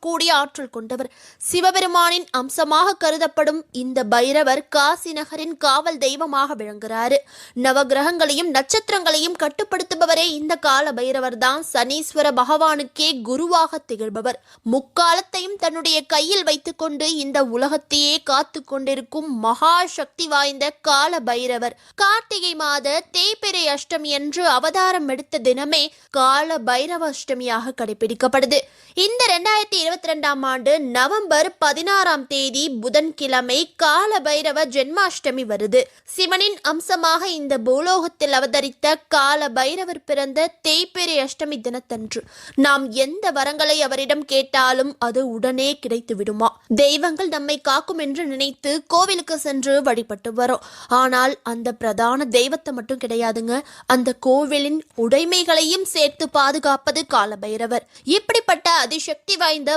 காக்கக்கூடிய ஆற்றல் கொண்டவர். சிவபெருமானின் அம்சமாக கருதப்படும் இந்த பைரவர் காசி நகரின் காவல் தெய்வமாக விளங்குகிறாரு. நவகிரகங்களையும் நட்சத்திரங்களையும் கட்டுப்படுத்துபவரே இந்த கால பைரவர் தான். சனீஸ்வர பகவானுக்கே குருவாக திகழ்பவர். முக்காலத்தையும் தன்னுடைய கையில் வைத்துக் கொண்டு இந்த உலகத்தையே காத்து கொண்டிருக்கும் மகா சக்தி வாய்ந்த கால பைரவர். கார்த்திகை மாத தேய்பிறை அஷ்டமி என்று அவதாரம் எடுத்த தினமே கால பைரவ அஷ்டமியாக கடைபிடிக்கப்படுது. இந்த 2022 ஆண்டு நவம்பர் 16 தேதி புதன்கிழமை கால பைரவ ஜென்மாஷ்டமி வருது. சிவனின் அம்சமாக இந்த பூலோகத்தில் அவதரித்த கால பைரவர் பிறந்த தேய்பிறை அஷ்டமி தினத்தன்று நாம் எந்த வரங்களை அவரிடம் கேட்டாலும் அது உடனே கிடைத்து விடுமா? தெய்வங்கள் நம்மை காக்கும் என்று நினைத்து கோவிலுக்கு சென்று வழிபட்டு வரோம். ஆனால் அந்த பிரதான தெய்வத்தை மட்டும் கிடையாதுங்க, அந்த கோவிலின் உடைமைகளையும் சேர்த்து பாதுகாப்பது கால பைரவர். இப்படிப்பட்ட அதிசக்தி வாய்ந்த